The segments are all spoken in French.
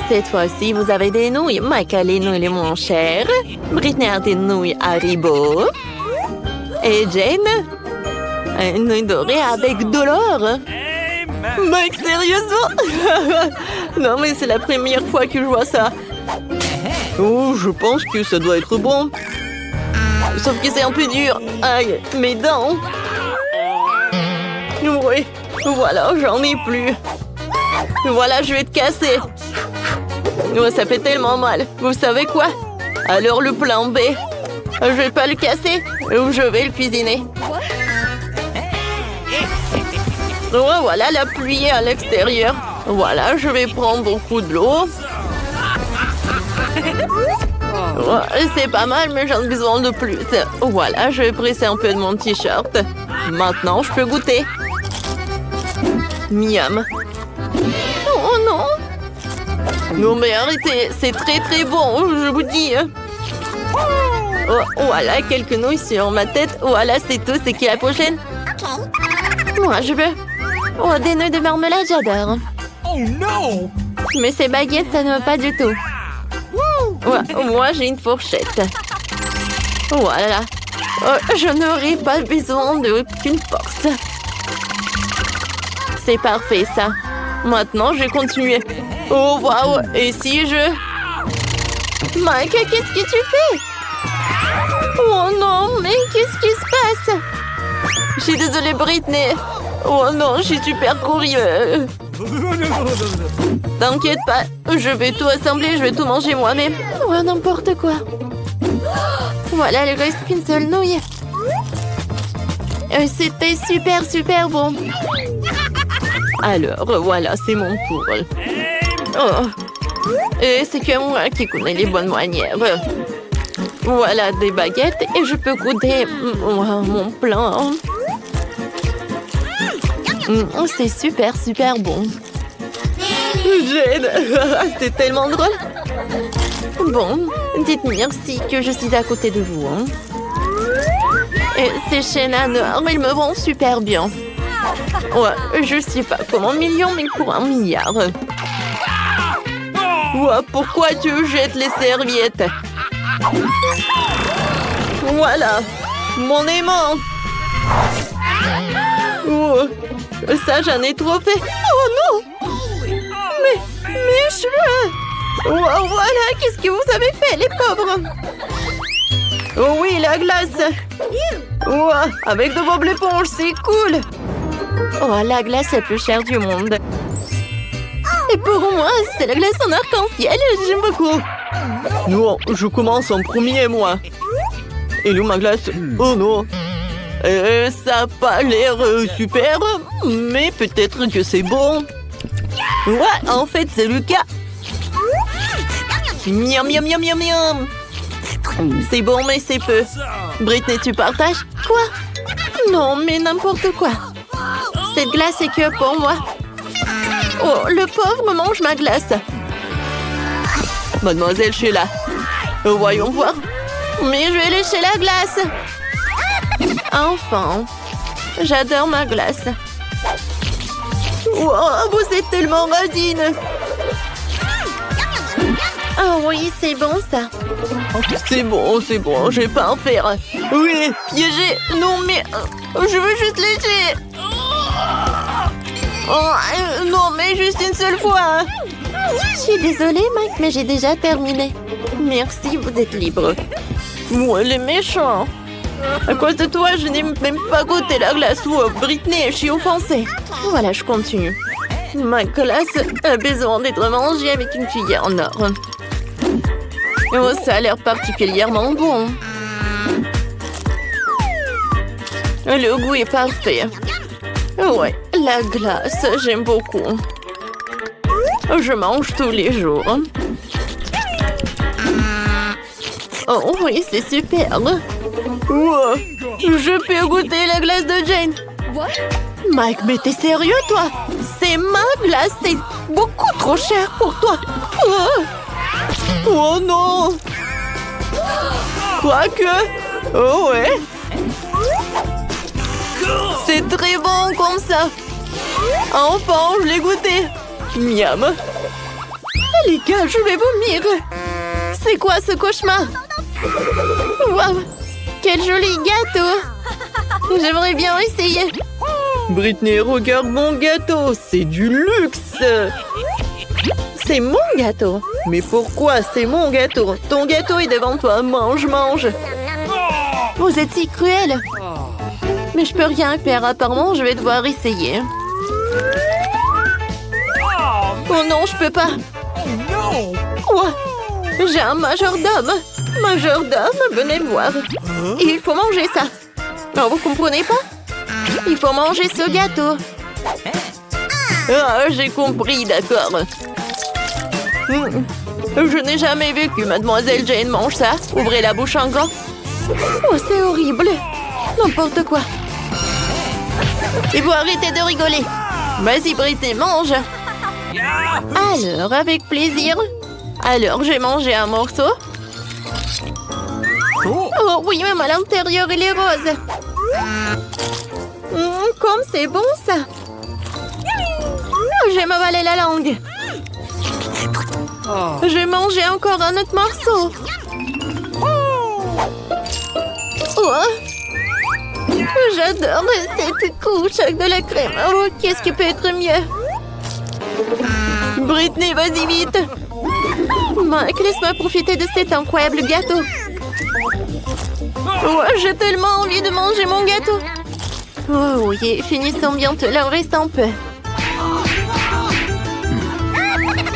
Cette fois-ci, vous avez des nouilles. Mike a les nouilles les moins chères. Britney a des nouilles Haribo. Et Jane, une nouille dorée avec de l'or. Mike, sérieusement? Non, mais c'est la première fois que je vois ça. Oh, je pense que ça doit être bon. Sauf que c'est un peu dur. Aïe, mes dents. Oui, voilà, j'en ai plus. Voilà, je vais te casser. Oh, ça fait tellement mal. Vous savez quoi? Alors le plan B. Je vais pas le casser, je vais le cuisiner. Oh, voilà, la pluie est à l'extérieur. Voilà, je vais prendre beaucoup de l'eau. Oh, c'est pas mal, mais j'en ai besoin de plus. Voilà, je vais presser un peu de mon t-shirt. Maintenant, je peux goûter. Miam. Oh non! Non mais arrêtez, c'est très très bon, je vous dis. Oh, voilà, quelques nouilles sur ma tête. Voilà, c'est tout, c'est qui la prochaine? Moi, je veux. Oh, des nouilles de marmelade, j'adore. Oh non! Mais ces baguettes, ça ne va pas du tout. Ouais, moi, j'ai une fourchette. Voilà. Oh, je n'aurai pas besoin d'aucune force. C'est parfait, ça. Maintenant, je vais continuer. Oh, waouh! Et si je... Mike, qu'est-ce que tu fais? Oh non, mais qu'est-ce qui se passe? Je suis désolée, Britney. Oh non, je suis super curieux. T'inquiète pas, je vais tout assembler, je vais tout manger moi-même. Oh, n'importe quoi. Voilà, il reste qu'une seule nouille. C'était super, super bon. Alors, voilà, c'est mon tour. Oh. Et c'est que moi qui connais les bonnes manières. Voilà des baguettes et je peux goûter mon plan. C'est super, super bon. Jane, c'est tellement drôle. Bon, dites merci que je suis à côté de vous. Et ces chaînes à noir, ils me vont super bien. Ouais, je sais pas comment million, mais pour 1 milliard. Ouais, pourquoi tu jettes les serviettes? Voilà, mon aimant. Oh, ça, j'en ai trop fait. Oh non! Mais mes cheveux! Oh, voilà, qu'est-ce que vous avez fait, les pauvres? Oh oui, la glace! Oh, avec de Bob l'éponge, c'est cool! Oh, la glace la plus chère du monde. Et pour moi, c'est la glace en arc-en-ciel, j'aime beaucoup. Non, je commence en premier, moi. Et où ma glace? Oh non! Ça n'a pas l'air super, mais peut-être que c'est bon. Ouais, en fait, c'est le cas. Miam, miam, miam, miam, miam. C'est bon, mais c'est peu. Britney, tu partages? Quoi? Non, mais n'importe quoi. Cette glace est que pour moi. Oh, le pauvre mange ma glace. Mademoiselle Sheila. Voyons voir. Mais je vais lécher la glace. Enfin, j'adore ma glace. Wow, vous êtes tellement radine. Oh oui, c'est bon ça. C'est bon, je vais pas en faire. Oui, piégé. Non, mais je veux juste lécher. Oh, non, mais juste une seule fois. Je suis désolée, Mike, mais j'ai déjà terminé. Merci, vous êtes libre. Moi, les méchants. À cause de toi, je n'ai même pas goûté la glace. Oh, Britney, je suis offensée. Voilà, je continue. Ma glace a besoin d'être mangée avec une cuillère en or. Oh, ça a l'air particulièrement bon. Le goût est parfait. Ouais, la glace, j'aime beaucoup. Je mange tous les jours. Oh oui, c'est super. Wow. Je peux goûter la glace de Jane. Mike, mais t'es sérieux, toi? C'est ma glace, c'est beaucoup trop cher pour toi. Oh non. Quoique. Oh ouais. C'est très bon comme ça. Enfin, je l'ai goûté. Miam. Les gars, je vais vomir. C'est quoi ce cauchemar? Waouh! Quel joli gâteau! J'aimerais bien essayer. Britney, regarde mon gâteau. C'est du luxe. C'est mon gâteau. Mais pourquoi c'est mon gâteau? Ton gâteau est devant toi. Mange, mange. Vous êtes si cruel. Mais je peux rien faire. Apparemment, je vais devoir essayer. Oh non, je peux pas. Quoi? J'ai un majordome. Majordome, venez me voir. Il faut manger ça. Non, vous comprenez pas? Il faut manger ce gâteau. Ah, j'ai compris, d'accord. Je n'ai jamais vu que Mademoiselle Jane mange ça. Ouvrez la bouche en grand. Oh, c'est horrible. N'importe quoi. Et vous arrêtez de rigoler. Vas-y, Britney, mange. Alors, avec plaisir. Alors, j'ai mangé un morceau. Oh oui, même à l'intérieur, il est rose. Comme c'est bon, ça. Oh, j'ai m'avalé la langue. J'ai mangé encore un autre morceau. Oh. J'adore cette couche avec de la crème. Oh, qu'est-ce qui peut être mieux? Britney, vas-y vite. Mike, laisse-moi profiter de cet incroyable gâteau. Oh, j'ai tellement envie de manger mon gâteau. Oh oui, finissons bientôt, il en reste un peu.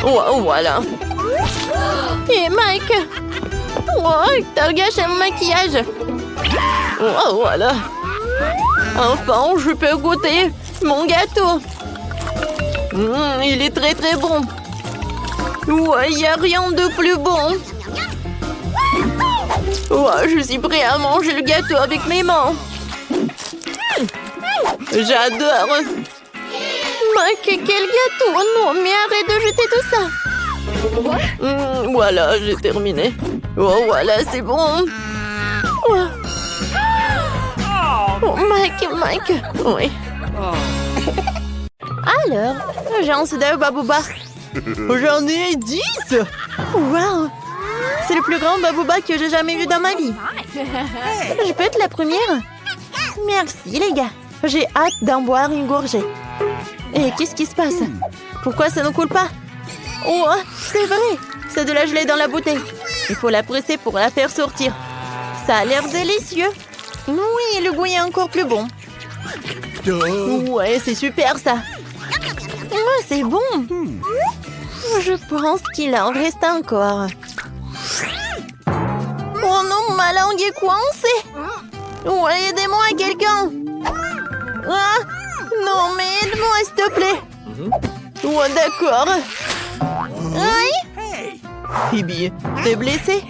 Oh, voilà. Et Mike. Oh, t'as gâché mon maquillage. Oh, voilà. Enfin, je peux goûter mon gâteau. Il est très très bon. Ouais, il n'y a rien de plus bon. Ouais, je suis prêt à manger le gâteau avec mes mains. J'adore. Mike, quel gâteau! Non, mais arrête de jeter tout ça. Voilà, j'ai terminé. Oh, voilà, c'est bon. Oh, Mike. Oui. Alors, j'en suis d'un babouba. J'en ai 10. Wow. C'est le plus grand babouba que j'ai jamais vu dans ma vie. Je peux être la première? Merci, les gars. J'ai hâte d'en boire une gorgée. Et qu'est-ce qui se passe? Pourquoi ça ne coule pas? Oh, c'est vrai. C'est de la gelée dans la bouteille. Il faut la presser pour la faire sortir. Ça a l'air délicieux. Oui, le goût est encore plus bon. Ouais, c'est super ça. Ouais, c'est bon. Je pense qu'il en reste encore. Oh non, ma langue est coincée. Ouais, aidez-moi, quelqu'un. Ah, non, mais aide-moi, s'il te plaît. Ouais, d'accord. Aïe. Phoebe, t'es blessée?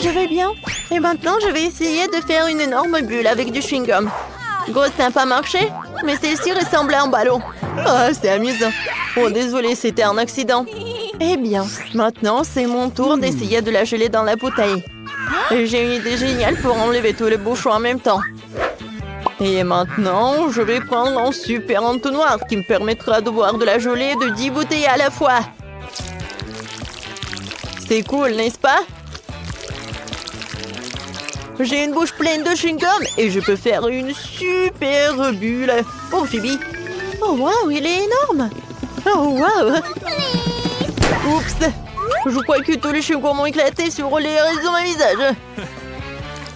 Je vais bien. Et maintenant, je vais essayer de faire une énorme bulle avec du chewing-gum. Gros, ça n'a pas marché, mais celle-ci ressemblait à un ballon. Ah, c'est amusant. Oh, désolé, c'était un accident. Eh bien, maintenant, c'est mon tour d'essayer de la geler dans la bouteille. J'ai une idée géniale pour enlever tous les bouchons en même temps. Et maintenant, je vais prendre un super entonnoir qui me permettra de boire de la gelée de 10 bouteilles à la fois. C'est cool, n'est-ce pas? J'ai une bouche pleine de chewing-gum et je peux faire une super bulle pour Phoebe. Oh, waouh, il est énorme. Oh, waouh. Oups. Je crois que tous les chewing-gums ont éclaté sur les restes de mon visage.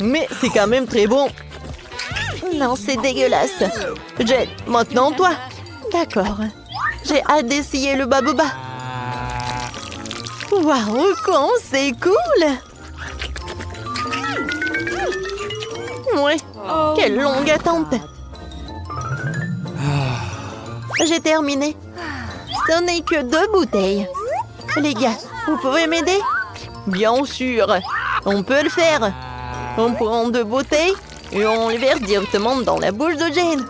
Mais c'est quand même très bon. Non, c'est dégueulasse. Jen, maintenant toi. D'accord. J'ai hâte d'essayer le babouba. Waouh, con, c'est cool. Ouais, quelle longue attente. J'ai terminé. Ce n'est que 2 bouteilles. Les gars, vous pouvez m'aider? Bien sûr, on peut le faire. On prend 2 bouteilles et on les verse directement dans la bouche de Jane.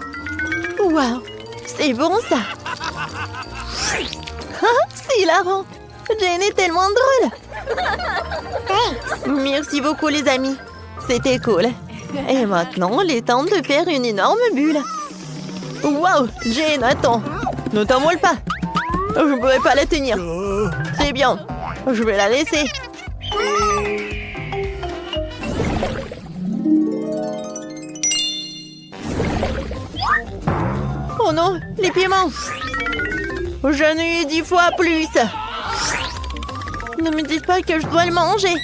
Waouh, c'est bon ça. Ah, c'est hilarant. Jane est tellement drôle. Merci beaucoup les amis. C'était cool. Et maintenant, il est temps de faire une énorme bulle. Waouh, Jane, attends. Ne t'envole pas. Je ne pourrais pas la tenir. C'est bien. Je vais la laisser. Oh non, les piments. J'en ai eu 10 fois plus. Ne me dites pas que je dois le manger.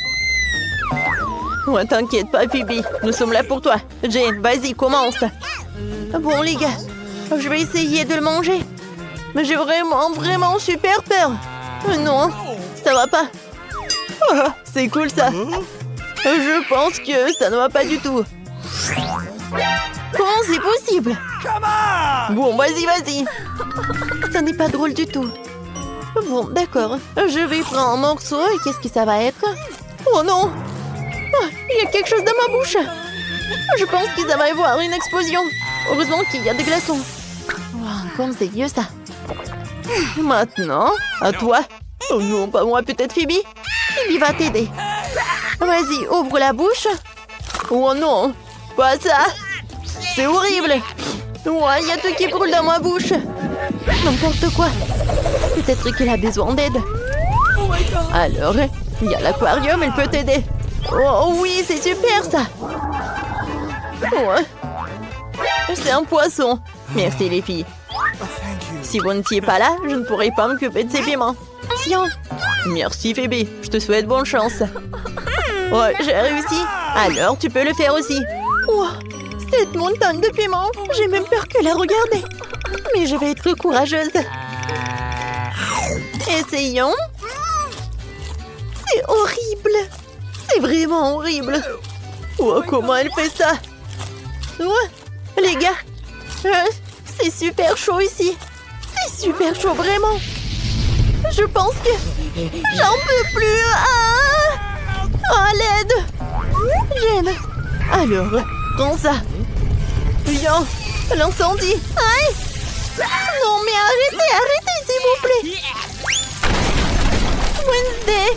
Ouais, t'inquiète pas, Phoebe. Nous sommes là pour toi. Jane, vas-y, commence. Bon, les gars, je vais essayer de le manger. Mais j'ai vraiment super peur. Non, ça va pas. Oh, c'est cool, ça. Je pense que ça ne va pas du tout. Comment c'est possible? Bon, vas-y. Ça n'est pas drôle du tout. Bon, d'accord. Je vais prendre un morceau et qu'est-ce que ça va être? Oh non! Il y a quelque chose dans ma bouche. Je pense que ça va y avoir une explosion. Heureusement qu'il y a des glaçons. Wow, comme c'est vieux ça. Maintenant, à toi. Oh non, pas moi, peut-être Phoebe. Phoebe va t'aider. Vas-y, ouvre la bouche. Oh non, pas ça. C'est horrible. Ouais, il y a tout qui brûle dans ma bouche. N'importe quoi. Peut-être qu'il a besoin d'aide. Alors, il y a l'aquarium, elle peut t'aider. Oh oui, c'est super ça. Ouais. C'est un poisson. Merci les filles. Si vous n'étiez pas là, je ne pourrais pas m'occuper de ces piments. Tiens. Merci Phoebe, je te souhaite bonne chance. Ouais, j'ai réussi. Alors, tu peux le faire aussi. Wow, cette montagne de piments, j'ai même peur que la regarder. Mais je vais être courageuse. Essayons. C'est horrible. C'est vraiment horrible. Oh, comment elle fait ça? Ouais, les gars, c'est super chaud ici. C'est super chaud, vraiment. Je pense que j'en peux plus. À l'aide. J'aime. Alors, prends ça. Viens, l'incendie. Aïe. Non, mais arrêtez, s'il vous plaît. Wednesday,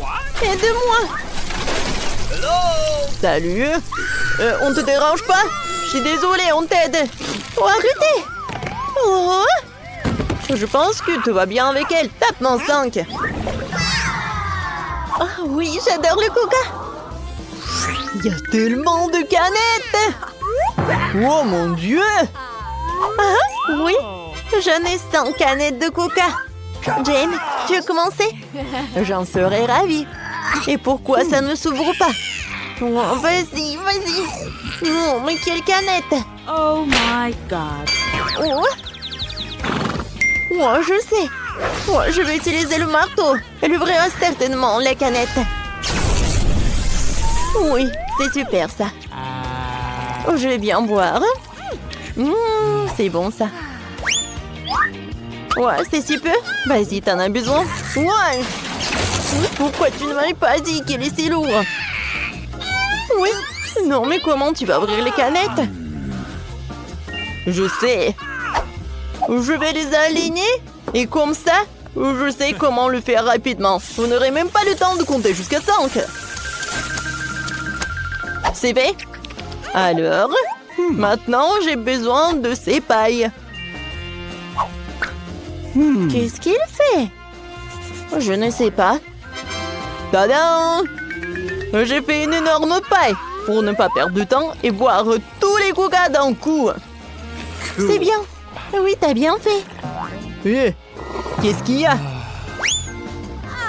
aide-moi. Salut. On te dérange pas? Je suis désolée, on t'aide. Oh, arrêtez. Oh. Je pense que tout va bien avec elle. Tape-moi 5. Ah oui, j'adore le coca. Il y a tellement de canettes. Oh mon Dieu. Ah oui, j'en ai 100 canettes de coca. Jane, tu veux commencer? J'en serais ravie. Et pourquoi ça ne s'ouvre pas? Oh, vas-y. Oh, mais quelle canette! Oh my God. Oh. Oh, je sais. Oh, je vais utiliser le marteau. Elle ouvrira certainement la canette. Oui, c'est super ça. Oh, je vais bien boire. C'est bon ça. Ouais, c'est si peu. Vas-y, t'en as besoin. Ouais. Pourquoi tu ne m'avais pas dit qu'il est si lourd? Oui. Non, mais comment tu vas ouvrir les canettes? Je sais. Je vais les aligner. Et comme ça, je sais comment le faire rapidement. Vous n'aurez même pas le temps de compter jusqu'à 5. C'est fait? Alors, maintenant, j'ai besoin de ces pailles. Qu'est-ce qu'il fait? Je ne sais pas. Tadam! J'ai fait une énorme paille pour ne pas perdre de temps et boire tous les coca d'un coup. C'est bien. Oui, t'as bien fait. Qu'est-ce qu'il y a?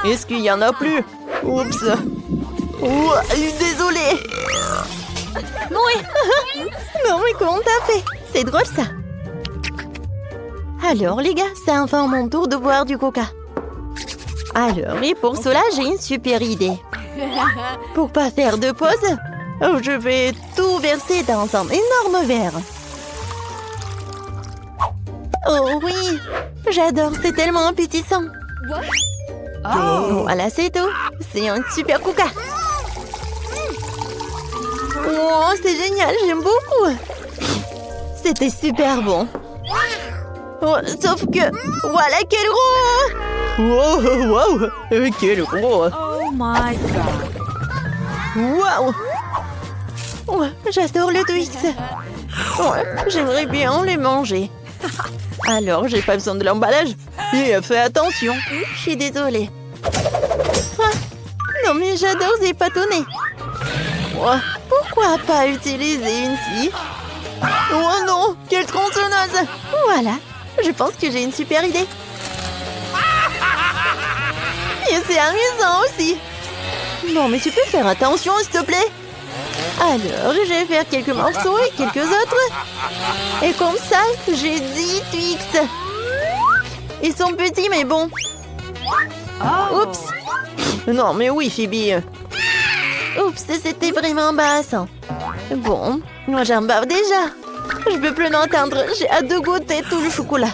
Est-ce qu'il y en a plus? Oups. Oh, désolée. Oui. Non, mais comment t'as fait? C'est drôle, ça. Alors, les gars, c'est enfin mon tour de boire du coca. Alors, et pour cela, j'ai une super idée. Pour pas faire de pause, je vais tout verser dans un énorme verre. Oh oui, j'adore, c'est tellement appétissant. Voilà, c'est tout. C'est un super coca. Oh, c'est génial, j'aime beaucoup. C'était super bon. Oh, sauf que, voilà quel gros! Wow, quel gros! Oh my God. Wow! Oh, j'adore le Twix. Oh, j'aimerais bien les manger. Alors, j'ai pas besoin de l'emballage. Et fais attention. Je suis désolée. Ah, J'adore ces bâtonnets. Oh, pourquoi pas utiliser une scie? Oh non, quelle tronçonneuse! Voilà, je pense que j'ai une super idée. Et c'est amusant aussi. Non, mais tu peux faire attention, s'il te plaît. Alors, je vais faire quelques morceaux et quelques autres. Et comme ça, j'ai 10 Twix. Ils sont petits, mais bon. Oups. Non, mais oui, Phoebe. Oups, c'était vraiment embarrassant. Bon, moi j'en bave déjà. Je peux plus l'entendre. J'ai hâte de goûter tout le chocolat.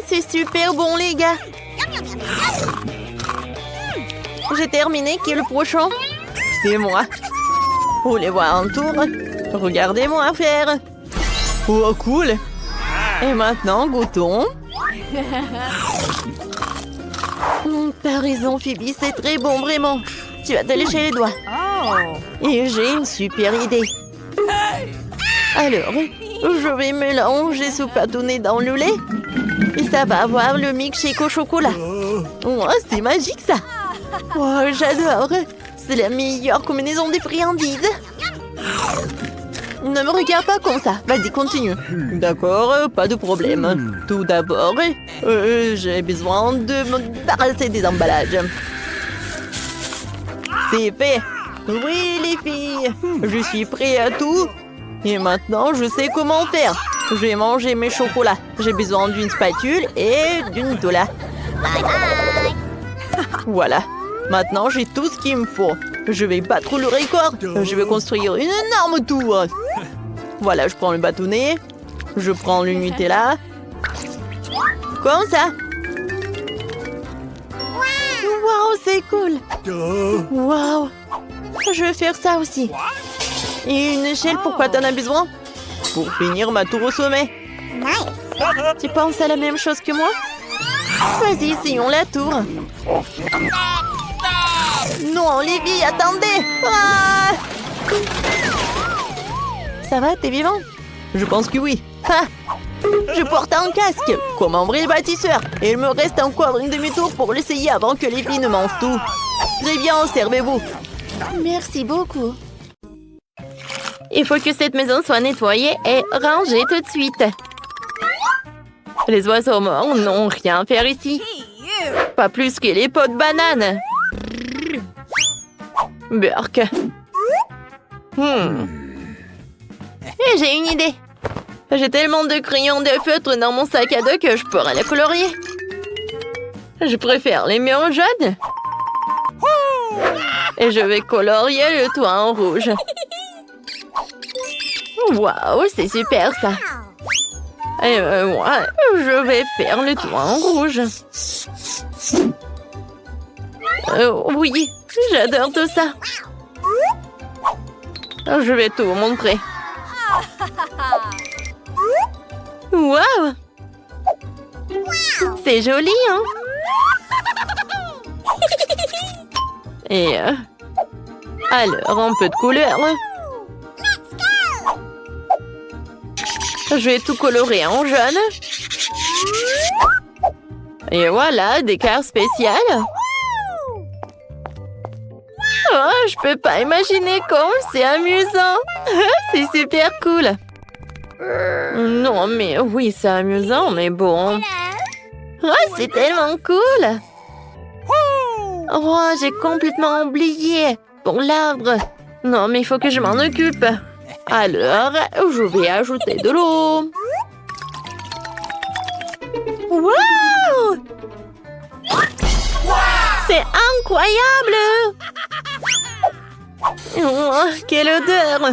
C'est super bon, les gars. J'ai terminé. Qui est le prochain? C'est moi. Vous voulez voir un tour? Regardez-moi faire. Oh, cool. Et maintenant, goûtons. T'as raison, Phoebe. C'est très bon, vraiment. Tu vas te lécher les doigts. Et j'ai une super idée. Alors, je vais mélanger ce bâtonnet dans le lait. Et ça va avoir le milkshake au chocolat. Oh, c'est magique, ça. Oh, j'adore. C'est la meilleure combinaison des friandises. Ne me regarde pas comme ça. Vas-y, continue. D'accord, pas de problème. Tout d'abord, j'ai besoin de me débarrasser des emballages. C'est fait. Oui, les filles. Je suis prêt à tout. Et maintenant, je sais comment faire. Je vais manger mes chocolats. J'ai besoin d'une spatule et d'une tola. Voilà. Maintenant, j'ai tout ce qu'il me faut. Je vais battre le record. Je vais construire une énorme tour. Voilà, je prends le bâtonnet. Je prends le Nutella. Comme ça. Waouh, c'est cool. Waouh. Je vais faire ça aussi. Et une échelle, pourquoi t'en as besoin? Pour finir ma tour au sommet. Tu penses à la même chose que moi? Vas-y, essayons la tour. Non, Libby, attendez! Ah! Ça va, t'es vivant? Je pense que oui. Ah! Je porte un casque, comme un vrai bâtisseur. Et il me reste encore une demi-tour pour l'essayer avant que les filles ne mangent tout. Très bien, servez-vous. Merci beaucoup. Il faut que cette maison soit nettoyée et rangée tout de suite. Les oiseaux morts n'ont rien à faire ici. Pas plus que les pots de bananes. Burk. Et j'ai une idée. J'ai tellement de crayons de feutre dans mon sac à dos que je pourrais les colorier. Je préfère les murs jaunes. Et je vais colorier le toit en rouge. Waouh, c'est super ça. Et moi, je vais faire le toit en rouge. Oui, j'adore tout ça. Je vais tout vous montrer. Waouh! C'est joli, hein? Et alors, un peu de couleur. Je vais tout colorer en jaune. Et voilà, des cartes spéciales. Oh, je peux pas imaginer comme c'est amusant. C'est super cool. Non, mais oui, c'est amusant, mais bon. Oh, c'est tellement cool. Oh, j'ai complètement oublié. Pour l'arbre. Non, mais il faut que je m'en occupe. Alors, je vais ajouter de l'eau. Wow! C'est incroyable! Oh, quelle odeur!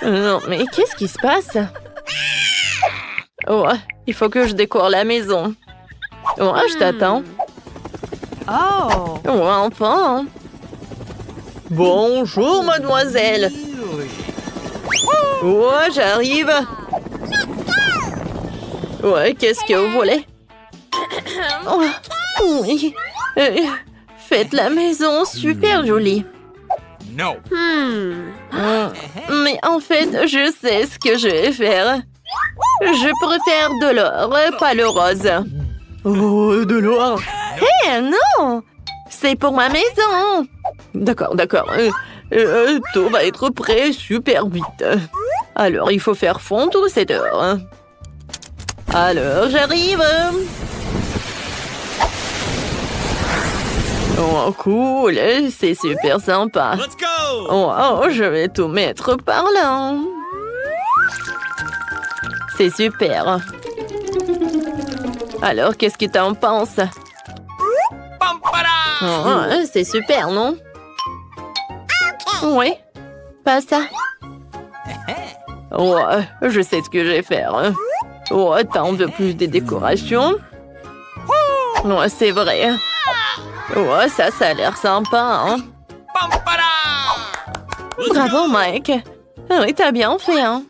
Non, mais qu'est-ce qui se passe? Oh, il faut que je décore la maison. Oh, je t'attends. Oh! Oh, enfin! Bonjour, mademoiselle! Oh, j'arrive! Ouais, qu'est-ce que vous voulez? Oh, oui. Faites la maison super jolie. No. Mais en fait, je sais ce que je vais faire. Je préfère de l'or, pas le rose. Oh, de l'or? Hé, non! C'est pour ma maison. D'accord. Tout va être prêt super vite. Alors, il faut faire fondre cette heure. Alors, j'arrive. Oh, cool. C'est super sympa. Let's go! Oh, je vais tout mettre par là. C'est super. Alors, qu'est-ce que t'en penses? Oh, c'est super, non? Oui, pas ça. Oh, je sais ce que je vais faire. Oh, t'en veux plus des décorations? Oh, c'est vrai. Oh, ça a l'air sympa, hein? Bravo, Mike. Oui, t'as bien fait, hein?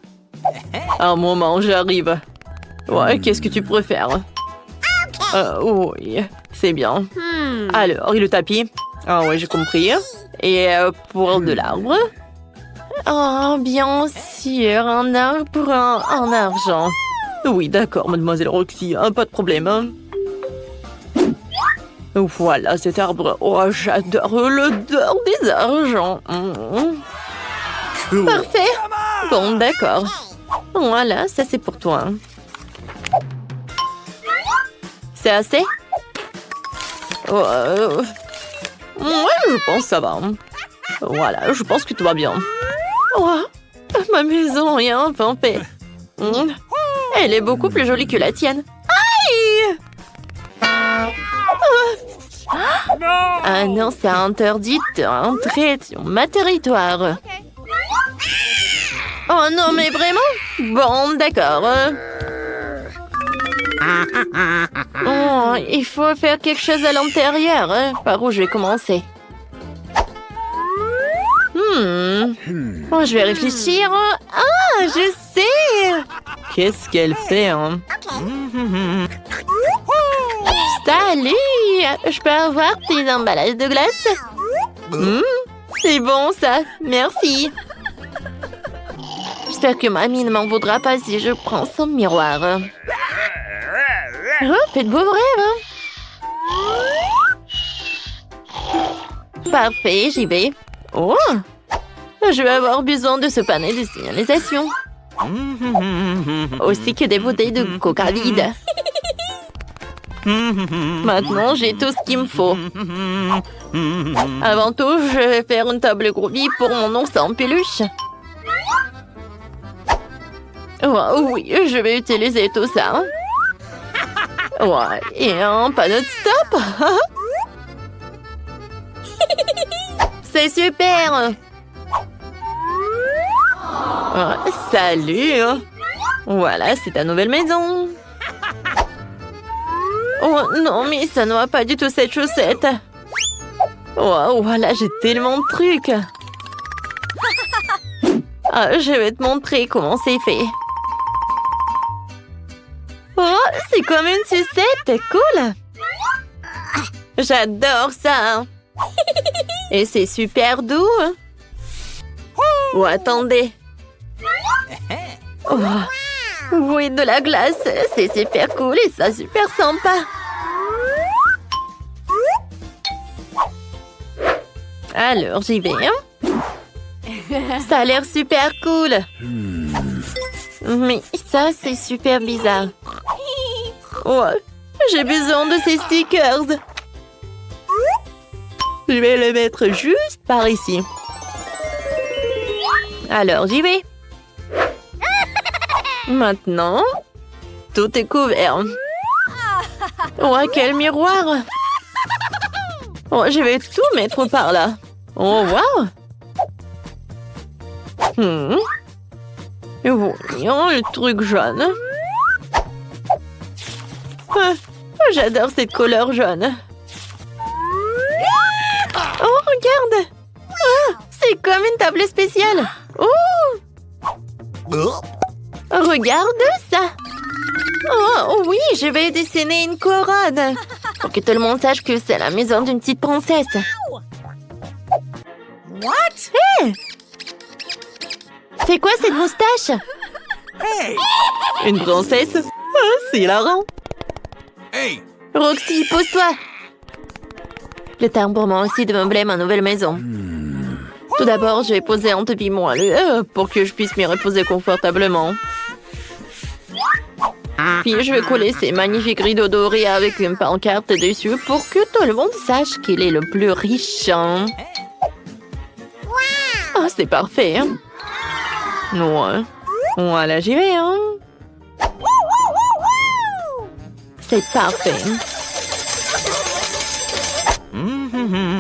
Un moment, j'arrive. Ouais, qu'est-ce que tu préfères? Oui, c'est bien. Alors, et le tapis? Ah ouais, j'ai compris. Et pour de l'arbre? Oh, bien sûr, un arbre en argent. Oui, d'accord, mademoiselle Roxy, pas de problème. Voilà cet arbre. Oh, j'adore l'odeur des argents. Parfait. Bon, d'accord. Voilà, ça c'est pour toi. C'est assez? Ouais, je pense que ça va. Voilà, je pense que tout va bien. Oh, ma maison est enfin faite. Elle est beaucoup plus jolie que la tienne. Aïe! Ah non, c'est interdit d'entrer sur ma territoire. Oh non, mais vraiment? Bon, d'accord. Oh, il faut faire quelque chose à l'intérieur. Par où je vais commencer? Oh, je vais réfléchir. Ah, je sais. Qu'est-ce qu'elle fait, hein? Salut! Je peux avoir tes emballages de glace? C'est bon, ça. Merci. J'espère que mamie ne m'en voudra pas si je prends son miroir. Oh, faites beaux rêves, hein? Parfait, j'y vais. Oh! Je vais avoir besoin de ce panneau de signalisation. Aussi que des bouteilles de coca vides. Maintenant, j'ai tout ce qu'il me faut. Avant tout, je vais faire une table groovy pour mon ours en peluche. Oh, oui, je vais utiliser tout ça. Ouais, et un panneau de stop. C'est super. Oh, salut. Voilà, c'est ta nouvelle maison. Oh non, mais ça ne va pas du tout cette chaussette. Oh, voilà, j'ai tellement de trucs. Ah, je vais te montrer comment c'est fait. Oh, c'est comme une sucette, cool. J'adore ça. Et c'est super doux. Oh, attendez. Oh. Oui, de la glace, c'est super cool et ça super sympa. Alors, j'y vais. Ça a l'air super cool. Mais ça, c'est super bizarre. Ouais, j'ai besoin de ces stickers. Je vais les mettre juste par ici. Alors, j'y vais. Maintenant, tout est couvert. Oh, quel miroir! Oh, je vais tout mettre par là. Oh, wow! Voyons le truc jaune. J'adore cette couleur jaune. Oh, regarde! C'est comme une table spéciale. Oh! Regarde ça! Oh oui, je vais dessiner une couronne pour que tout le monde sache que c'est la maison d'une petite princesse. What? Hey! C'est quoi cette moustache? Hey! Une princesse? C'est hilarant. Hey! Roxy, pose-toi. Le temps pour moi aussi de meubler ma nouvelle maison. Tout d'abord, je vais poser un tapis moelleux pour que je puisse m'y reposer confortablement. Puis je vais coller ces magnifiques rideaux dorés avec une pancarte dessus pour que tout le monde sache qu'il est le plus riche. Ah, c'est parfait. Hein? Ouais. Voilà, j'y vais. Hein? C'est parfait.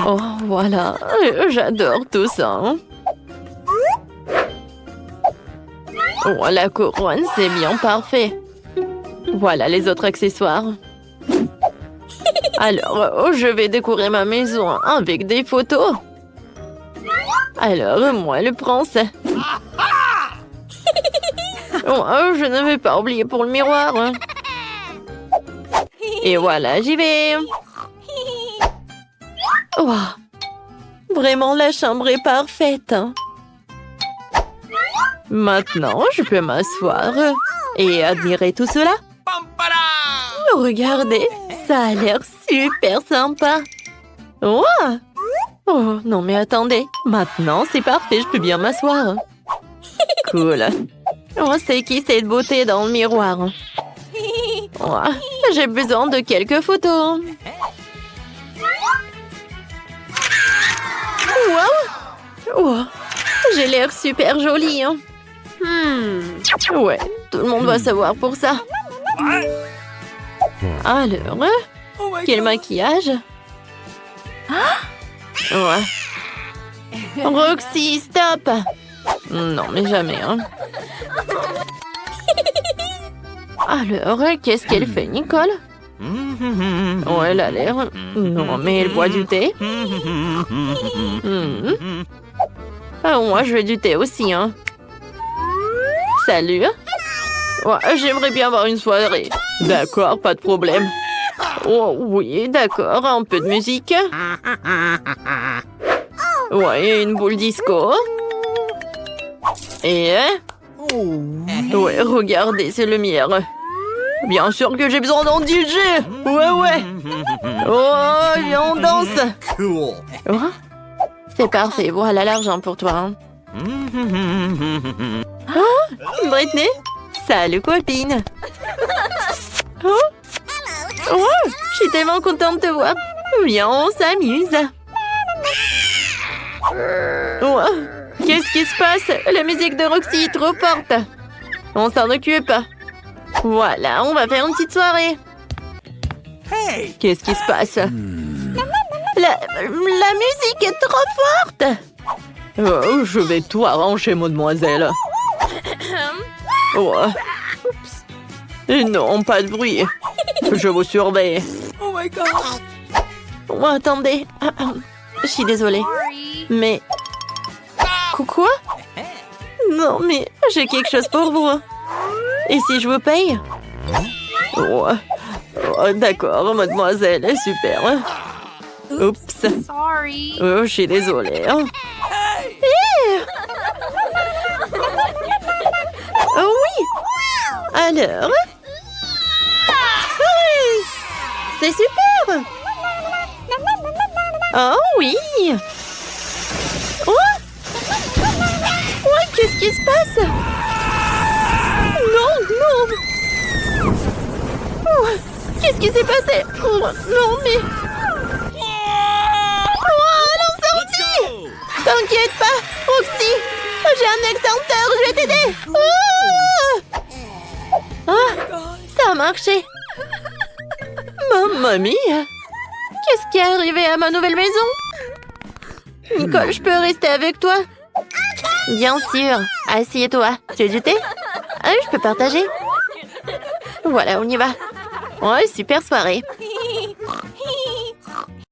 Oh, voilà. J'adore tout ça. Oh, la couronne, c'est bien parfait. Voilà les autres accessoires. Alors, je vais décorer ma maison avec des photos. Alors, moi, le prince. Oh, je ne vais pas oublier pour le miroir. Et voilà, j'y vais. Oh, vraiment, la chambre est parfaite. Maintenant, je peux m'asseoir et admirer tout cela. Regardez, ça a l'air super sympa. Oh! Oh, non mais attendez. Maintenant, c'est parfait, je peux bien m'asseoir. Cool. Oh, c'est qui cette beauté dans le miroir? Oh, j'ai besoin de quelques photos. Wow! Oh, j'ai l'air super jolie. Hein? Ouais, tout le monde va savoir pour ça. Alors, quel maquillage? Ouais. Roxy, stop! Non, mais jamais, hein. Alors, qu'est-ce qu'elle fait, Nicole? Oh, elle a l'air... Non, mais elle boit du thé. Ah, moi, je veux du thé aussi, hein. Salut. Ouais, j'aimerais bien avoir une soirée. D'accord, pas de problème. Oh, oui, d'accord, un peu de musique. Ouais, une boule disco. Et... Ouais, regardez, c'est le mien. Bien sûr que j'ai besoin d'un DJ. Ouais. Oh, viens, on danse. Cool. Oh, c'est parfait, voilà l'argent pour toi. Hein. Oh, Britney? Salut, copine. Oh, je suis tellement contente de te voir. Viens, on s'amuse. Oh, qu'est-ce qui se passe? La musique de Roxy est trop forte. On s'en occupe. Voilà, on va faire une petite soirée. Hey! Qu'est-ce qui se passe? La musique est trop forte. Oh, je vais tout arranger, mademoiselle. Oh. Non, pas de bruit. Je vous surveille. Oh my god! Oh, attendez. Je suis désolée. Mais... Quoi? Non, mais j'ai quelque chose pour vous. Et si je vous paye? Oh, d'accord, mademoiselle. Super. Oups. Sorry. Oh, je suis désolée. Oh oui. Alors? Oui. C'est super. Oh oui. Oh. Ouais, qu'est-ce qui se passe? Non. Oh, qu'est-ce qui s'est passé? Oh, non, mais... Oh, non, sorti! T'inquiète pas, Roxy. J'ai un extincteur, je vais t'aider. Ça a marché. Mamma mia. Qu'est-ce qui est arrivé à ma nouvelle maison? Nicole, je peux rester avec toi? Bien sûr. Assieds-toi. Tu veux du thé? Ah oui, je peux partager. Voilà, on y va. Ouais, super soirée.